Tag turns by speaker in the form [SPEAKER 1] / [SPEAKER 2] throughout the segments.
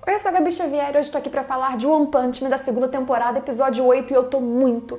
[SPEAKER 1] Oi, eu sou a Gabi Xavier e hoje tô aqui pra falar de One Punch Man da segunda temporada, episódio 8, e eu tô muito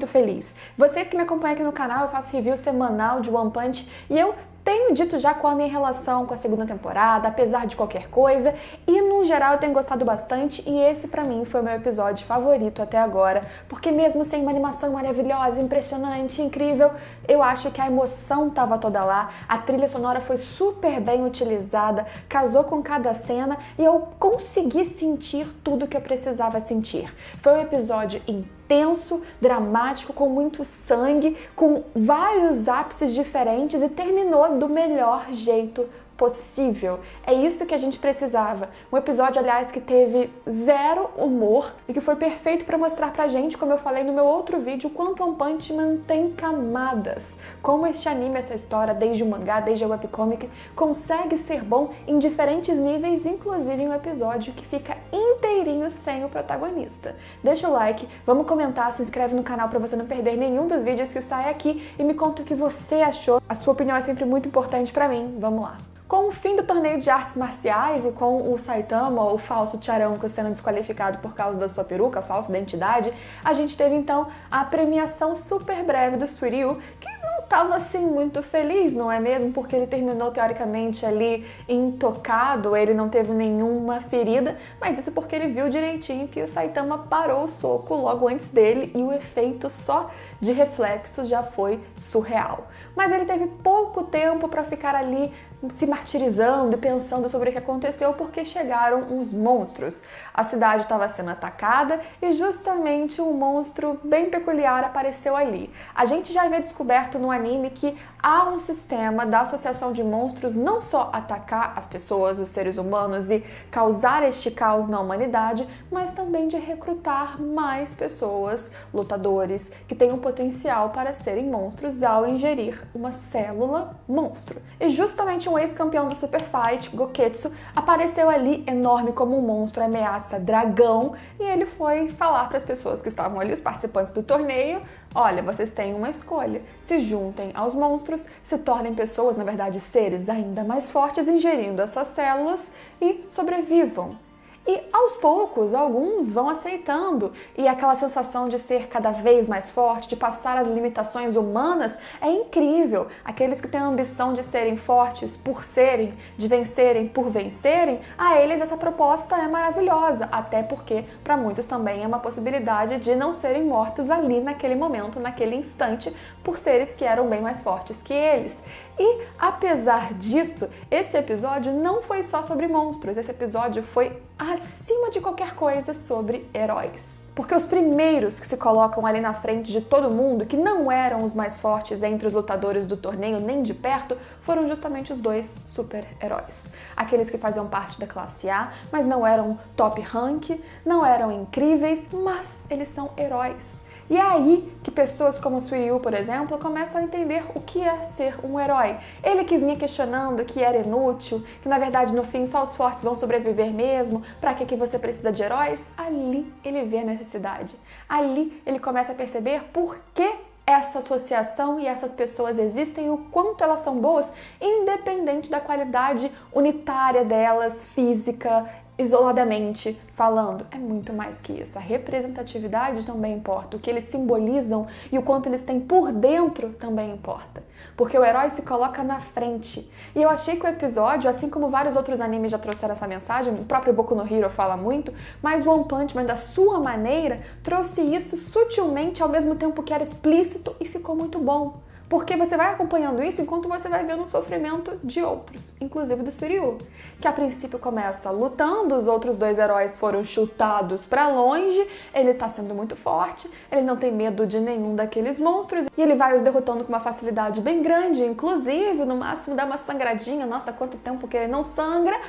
[SPEAKER 1] feliz. Vocês que me acompanham aqui no canal, eu faço review semanal de One Punch e eu tenho dito já qual a minha relação com a segunda temporada, apesar de qualquer coisa, e no geral eu tenho gostado bastante, e esse pra mim foi o meu episódio favorito até agora, porque mesmo sem uma animação maravilhosa, impressionante, incrível, eu acho que a emoção tava toda lá, a trilha sonora foi super bem utilizada, casou com cada cena, e eu consegui sentir tudo que eu precisava sentir. Foi um episódio intenso, dramático, com muito sangue, com vários ápices diferentes e terminou do melhor jeito possível. É isso que a gente precisava. Um episódio, aliás, que teve zero humor e que foi perfeito para mostrar pra gente, como eu falei no meu outro vídeo, o quanto One Punch Man tem camadas. Como este anime, essa história, desde o mangá, desde a webcomic, consegue ser bom em diferentes níveis, inclusive em um episódio que fica inteirinho sem o protagonista. Deixa o like, vamos comentar, se inscreve no canal para você não perder nenhum dos vídeos que sai aqui e me conta o que você achou. A sua opinião é sempre muito importante para mim. Vamos lá. Com o fim do torneio de artes marciais e com o Saitama, o falso Tcharanka, sendo desqualificado por causa da sua peruca, a falsa identidade, a gente teve então a premiação super breve do Suiryu, que não estava assim muito feliz, não é mesmo? Porque ele terminou teoricamente ali intocado, ele não teve nenhuma ferida, mas isso porque ele viu direitinho que o Saitama parou o soco logo antes dele e o efeito só de reflexo já foi surreal. Mas ele teve pouco tempo para ficar ali se martirizando e pensando sobre o que aconteceu, porque chegaram uns monstros. A cidade estava sendo atacada e justamente um monstro bem peculiar apareceu ali. A gente já havia descoberto no anime que há um sistema da associação de monstros não só atacar as pessoas, os seres humanos e causar este caos na humanidade, mas também de recrutar mais pessoas, lutadores, que têm um potencial para serem monstros ao ingerir uma célula monstro. E justamente um ex-campeão do Super Fight, Goketsu, apareceu ali enorme como um monstro, ameaça dragão, e ele foi falar para as pessoas que estavam ali, os participantes do torneio: olha, vocês têm uma escolha, se juntem aos monstros, se tornem pessoas, na verdade seres ainda mais fortes, ingerindo essas células e sobrevivam. E aos poucos, alguns vão aceitando, e aquela sensação de ser cada vez mais forte, de passar as limitações humanas, é incrível. Aqueles que têm a ambição de serem fortes por serem, de vencerem por vencerem, a eles essa proposta é maravilhosa, até porque para muitos também é uma possibilidade de não serem mortos ali naquele momento, naquele instante, por seres que eram bem mais fortes que eles. E, apesar disso, esse episódio não foi só sobre monstros, esse episódio foi, acima de qualquer coisa, sobre heróis. Porque os primeiros que se colocam ali na frente de todo mundo, que não eram os mais fortes entre os lutadores do torneio nem de perto, foram justamente os dois super-heróis. Aqueles que faziam parte da classe A, mas não eram top rank, não eram incríveis, mas eles são heróis. E é aí que pessoas como o Suiryu, por exemplo, começam a entender o que é ser um herói. Ele que vinha questionando que era inútil, que na verdade no fim só os fortes vão sobreviver mesmo, pra que você precisa de heróis? Ali ele vê a necessidade. Ali ele começa a perceber por que essa associação e essas pessoas existem e o quanto elas são boas, independente da qualidade unitária delas, física, isoladamente falando. É muito mais que isso. A representatividade também importa. O que eles simbolizam e o quanto eles têm por dentro também importa. Porque o herói se coloca na frente. E eu achei que o episódio, assim como vários outros animes já trouxeram essa mensagem, o próprio Boku no Hero fala muito, mas o One Punch Man, da sua maneira, trouxe isso sutilmente ao mesmo tempo que era explícito e ficou muito bom. Porque você vai acompanhando isso enquanto você vai vendo o sofrimento de outros, inclusive do Suiryu, que a princípio começa lutando, os outros dois heróis foram chutados pra longe, ele tá sendo muito forte, ele não tem medo de nenhum daqueles monstros, e ele vai os derrotando com uma facilidade bem grande, inclusive no máximo dá uma sangradinha, nossa, quanto tempo que ele não sangra,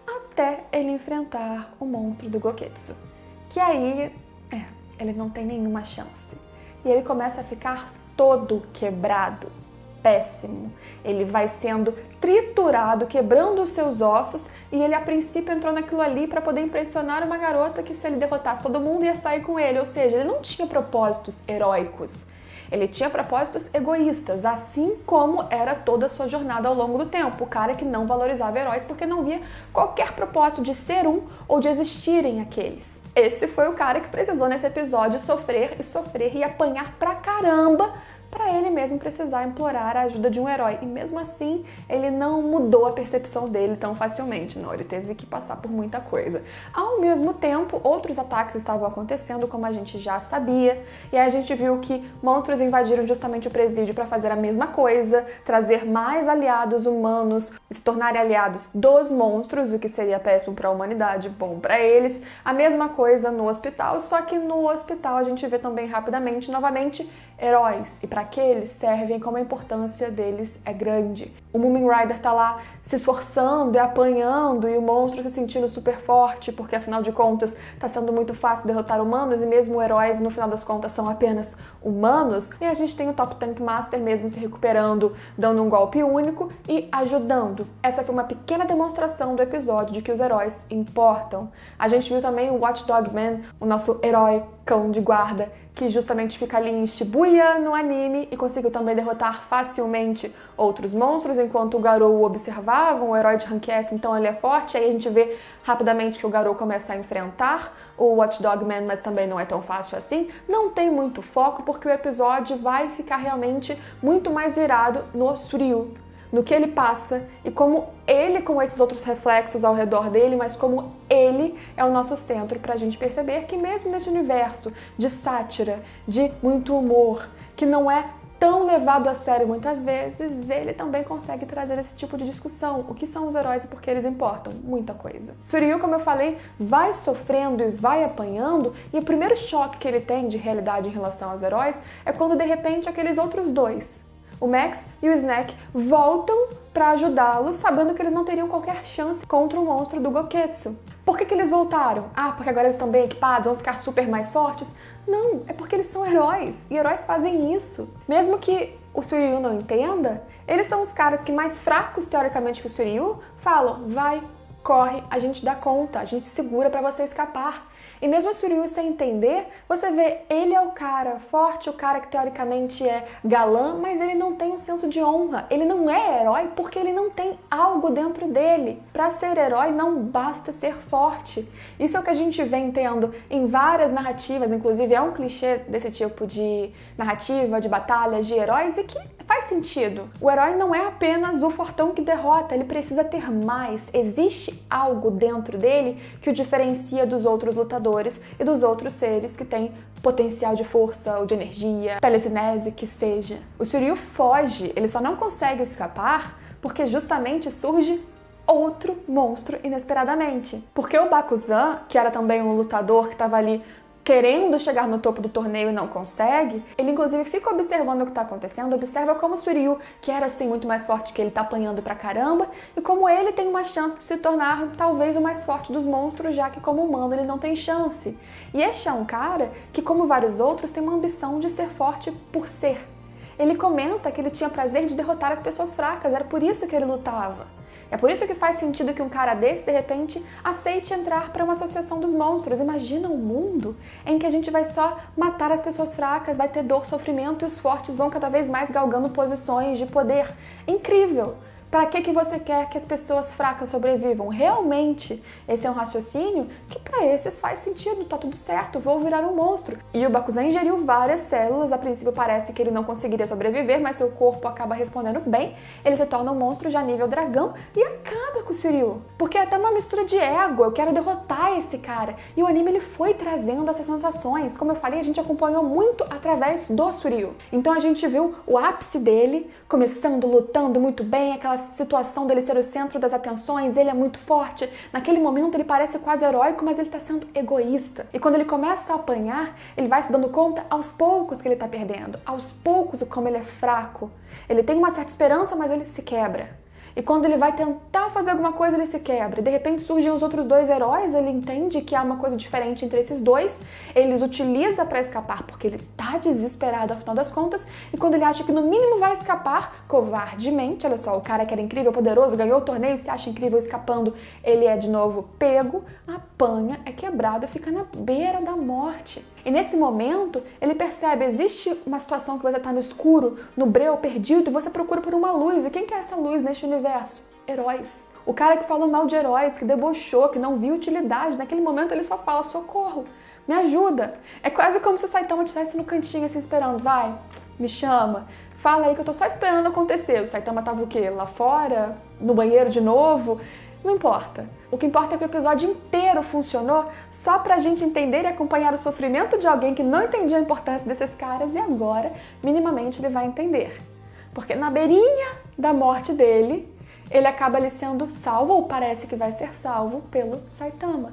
[SPEAKER 1] até ele enfrentar o monstro do Goketsu. Que aí, ele não tem nenhuma chance. E ele começa a ficar todo quebrado, péssimo. Ele vai sendo triturado, quebrando os seus ossos, e ele a princípio entrou naquilo ali para poder impressionar uma garota que se ele derrotasse todo mundo ia sair com ele, ou seja, ele não tinha propósitos heróicos. Ele tinha propósitos egoístas, assim como era toda a sua jornada ao longo do tempo. O cara que não valorizava heróis porque não via qualquer propósito de ser um ou de existirem aqueles. Esse foi o cara que precisou nesse episódio sofrer e apanhar pra caramba para ele mesmo precisar implorar a ajuda de um herói. E mesmo assim, ele não mudou a percepção dele tão facilmente, não. Ele teve que passar por muita coisa. Ao mesmo tempo, outros ataques estavam acontecendo, como a gente já sabia, e aí a gente viu que monstros invadiram justamente o presídio para fazer a mesma coisa, trazer mais aliados humanos, se tornarem aliados dos monstros, o que seria péssimo para a humanidade, bom para eles. A mesma coisa no hospital, só que no hospital a gente vê também rapidamente, novamente, heróis. E para que eles servem, como a importância deles é grande. O Moomin Rider tá lá se esforçando e apanhando e o monstro se sentindo super forte, porque afinal de contas tá sendo muito fácil derrotar humanos e mesmo heróis no final das contas são apenas humanos. E a gente tem o Top Tank Master mesmo se recuperando, dando um golpe único e ajudando. Essa foi uma pequena demonstração do episódio de que os heróis importam. A gente viu também o Watchdog Man, o nosso herói cão de guarda, que justamente fica ali em Shibuya no anime e conseguiu também derrotar facilmente outros monstros, enquanto o Garou o observava, um herói de Rank S, então ele é forte. Aí a gente vê rapidamente que o Garou começa a enfrentar o Watchdog Man, mas também não é tão fácil assim. Não tem muito foco, porque o episódio vai ficar realmente muito mais virado no Suryu, no que ele passa e como ele, com esses outros reflexos ao redor dele, mas como ele é o nosso centro, pra gente perceber que mesmo nesse universo de sátira, de muito humor, que não é tão levado a sério muitas vezes, ele também consegue trazer esse tipo de discussão. O que são os heróis e por que eles importam? Muita coisa. Suryu, como eu falei, vai sofrendo e vai apanhando, e o primeiro choque que ele tem de realidade em relação aos heróis é quando de repente aqueles outros dois, o Max e o Snack, voltam para ajudá-lo, sabendo que eles não teriam qualquer chance contra o monstro do Goketsu. Por que eles voltaram? Ah, porque agora eles estão bem equipados, vão ficar super mais fortes? Não, é porque eles são heróis, e heróis fazem isso. Mesmo que o Suryu não entenda, eles são os caras que mais fracos, teoricamente, que o Suryu, falam, vai, corre, a gente dá conta, a gente segura para você escapar. E mesmo o Suryu sem entender, você vê, ele é o cara forte, o cara que teoricamente é galã, mas ele não tem um senso de honra. Ele não é herói porque ele não tem algo dentro dele. Para ser herói não basta ser forte. Isso é o que a gente vem tendo em várias narrativas, inclusive é um clichê desse tipo de narrativa, de batalhas, de heróis, e que faz sentido. O herói não é apenas o fortão que derrota, ele precisa ter mais. Existe algo dentro dele que o diferencia dos outros lutadores e dos outros seres que têm potencial de força ou de energia, telecinese, que seja. O Suryu foge, ele só não consegue escapar porque justamente surge outro monstro inesperadamente. Porque o Bakuzan, que era também um lutador que estava ali querendo chegar no topo do torneio e não consegue, ele inclusive fica observando o que está acontecendo, observa como o Suryu, que era assim muito mais forte que ele, tá apanhando pra caramba, e como ele tem uma chance de se tornar talvez o mais forte dos monstros, já que como humano ele não tem chance. E este é um cara que, como vários outros, tem uma ambição de ser forte por ser. Ele comenta que ele tinha prazer de derrotar as pessoas fracas, era por isso que ele lutava. É por isso que faz sentido que um cara desse, de repente, aceite entrar para uma associação dos monstros. Imagina um mundo em que a gente vai só matar as pessoas fracas, vai ter dor, sofrimento e os fortes vão cada vez mais galgando posições de poder. Incrível! Para que você quer que as pessoas fracas sobrevivam? Realmente, esse é um raciocínio que para esses faz sentido, tá tudo certo, vou virar um monstro. E o Bakuzan ingeriu várias células, a princípio parece que ele não conseguiria sobreviver, mas seu corpo acaba respondendo bem, ele se torna um monstro já nível dragão e acaba com o Suryu. Porque é até uma mistura de ego, eu quero derrotar esse cara. E o anime ele foi trazendo essas sensações, como eu falei, a gente acompanhou muito através do Suryu. Então a gente viu o ápice dele, começando, lutando muito bem, aquela situação dele ser o centro das atenções, ele é muito forte, naquele momento ele parece quase heróico, mas ele está sendo egoísta. E quando ele começa a apanhar, ele vai se dando conta aos poucos que ele está perdendo, aos poucos como ele é fraco. Ele tem uma certa esperança, mas ele se quebra. E quando ele vai tentar fazer alguma coisa, ele se quebra. E de repente surgem os outros dois heróis, ele entende que há uma coisa diferente entre esses dois, ele os utiliza para escapar, porque ele tá desesperado afinal das contas, e quando ele acha que no mínimo vai escapar, covardemente, olha só, o cara que era incrível, poderoso, ganhou o torneio, se acha incrível escapando, ele é de novo pego, apanha, é quebrado e fica na beira da morte. E nesse momento, ele percebe, existe uma situação que você tá no escuro, no breu, perdido, e você procura por uma luz. E quem que é essa luz neste universo? Heróis. O cara que falou mal de heróis, que debochou, que não viu utilidade, naquele momento ele só fala, socorro, me ajuda. É quase como se o Saitama estivesse no cantinho assim esperando, vai, me chama, fala aí que eu tô só esperando acontecer. O Saitama tava o quê? Lá fora? No banheiro de novo? Não importa. O que importa é que o episódio inteiro funcionou só pra gente entender e acompanhar o sofrimento de alguém que não entendia a importância desses caras e agora, minimamente, ele vai entender. Porque na beirinha da morte dele, ele acaba ali sendo salvo, ou parece que vai ser salvo, pelo Saitama,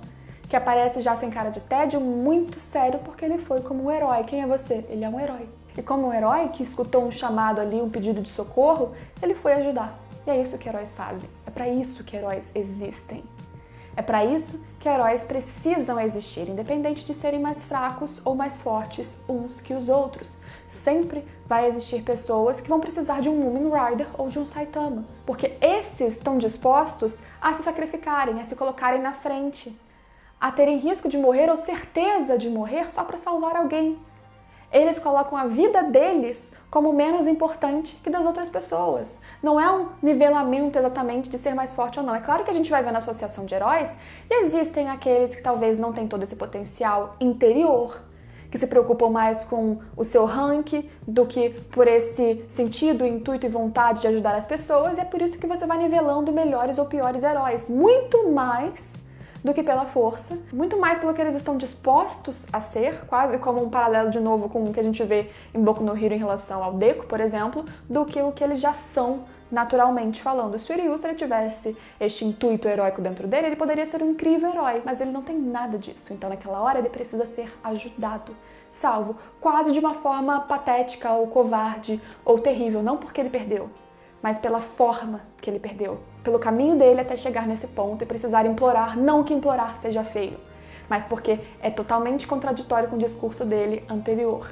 [SPEAKER 1] que aparece já sem cara de tédio, muito sério, porque ele foi como um herói. Quem é você? Ele é um herói. E como um herói que escutou um chamado ali, um pedido de socorro, ele foi ajudar. E é isso que heróis fazem. É para isso que heróis existem. É para isso que heróis precisam existir, independente de serem mais fracos ou mais fortes uns que os outros. Sempre vai existir pessoas que vão precisar de um Mumen Rider ou de um Saitama, porque esses estão dispostos a se sacrificarem, a se colocarem na frente, a terem risco de morrer ou certeza de morrer só para salvar alguém. Eles colocam a vida deles como menos importante que das outras pessoas. Não é um nivelamento exatamente de ser mais forte ou não. É claro que a gente vai ver na associação de heróis e existem aqueles que talvez não têm todo esse potencial interior, que se preocupam mais com o seu rank do que por esse sentido, intuito e vontade de ajudar as pessoas, e é por isso que você vai nivelando melhores ou piores heróis. Muito mais do que pela força, muito mais pelo que eles estão dispostos a ser, quase como um paralelo de novo com o que a gente vê em Boku no Hero em relação ao Deku, por exemplo, do que o que eles já são naturalmente falando. Se o Ryu, se ele tivesse este intuito heróico dentro dele, ele poderia ser um incrível herói, mas ele não tem nada disso. Então naquela hora ele precisa ser ajudado, salvo, quase de uma forma patética ou covarde ou terrível, não porque ele perdeu, mas pela forma que ele perdeu, pelo caminho dele até chegar nesse ponto e precisar implorar, não que implorar seja feio, mas porque é totalmente contraditório com o discurso dele anterior.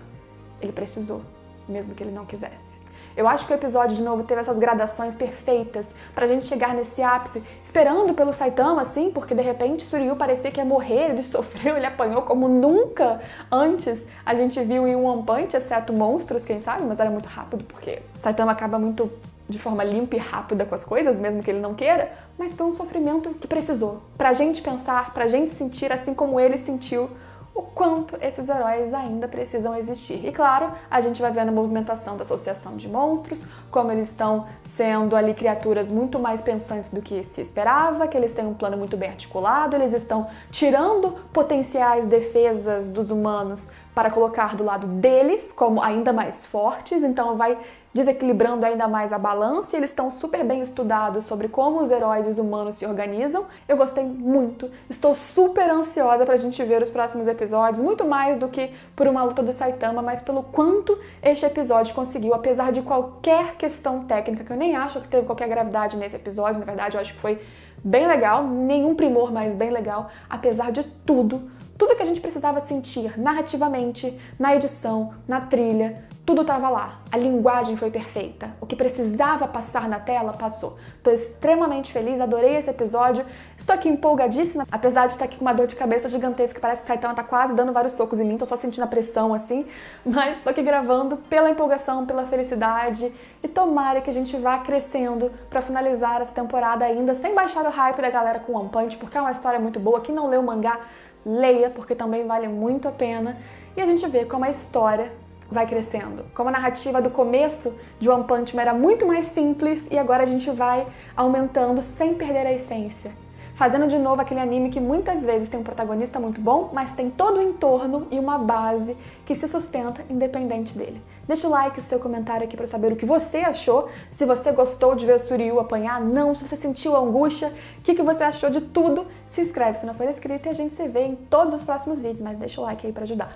[SPEAKER 1] Ele precisou, mesmo que ele não quisesse. Eu acho que o episódio, de novo, teve essas gradações perfeitas pra gente chegar nesse ápice, esperando pelo Saitama, assim, porque de repente Suryu parecia que ia morrer, ele sofreu, ele apanhou como nunca antes a gente viu em One Punch, exceto monstros, quem sabe, mas era muito rápido, porque Saitama acaba muito de forma limpa e rápida com as coisas, mesmo que ele não queira, mas foi um sofrimento que precisou, pra gente pensar, pra gente sentir, assim como ele sentiu, o quanto esses heróis ainda precisam existir. E claro, a gente vai vendo a movimentação da associação de monstros, como eles estão sendo ali criaturas muito mais pensantes do que se esperava, que eles têm um plano muito bem articulado, eles estão tirando potenciais defesas dos humanos para colocar do lado deles como ainda mais fortes, então vai desequilibrando ainda mais a balança, e eles estão super bem estudados sobre como os heróis e os humanos se organizam. Eu gostei muito, estou super ansiosa pra gente ver os próximos episódios, muito mais do que por uma luta do Saitama, mas pelo quanto este episódio conseguiu, apesar de qualquer questão técnica, que eu nem acho que teve qualquer gravidade nesse episódio, na verdade eu acho que foi bem legal, nenhum primor, mas bem legal, apesar de tudo que a gente precisava sentir narrativamente, na edição, na trilha, tudo estava lá. A linguagem foi perfeita. O que precisava passar na tela, passou. Estou extremamente feliz, adorei esse episódio. Estou aqui empolgadíssima, apesar de estar aqui com uma dor de cabeça gigantesca, parece que Saitama tá quase dando vários socos em mim, tô só sentindo a pressão assim, mas estou aqui gravando pela empolgação, pela felicidade, e tomara que a gente vá crescendo para finalizar essa temporada ainda, sem baixar o hype da galera com One Punch, porque é uma história muito boa. Quem não leu o mangá, leia, porque também vale muito a pena, e a gente vê como a história vai crescendo. Como a narrativa do começo de One Punch Man era muito mais simples, e agora a gente vai aumentando sem perder a essência. Fazendo de novo aquele anime que muitas vezes tem um protagonista muito bom, mas tem todo o entorno e uma base que se sustenta independente dele. Deixa o like, o seu comentário aqui para saber o que você achou, se você gostou de ver o Suryu apanhar, não, se você sentiu angústia, o que você achou de tudo. Se inscreve se não for inscrito e a gente se vê em todos os próximos vídeos, mas deixa o like aí para ajudar.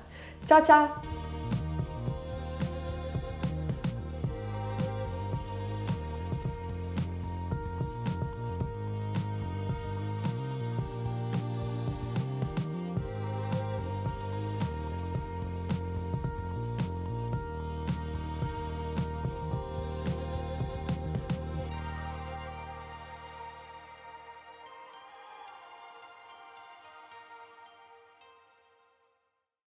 [SPEAKER 1] Tchau, tchau!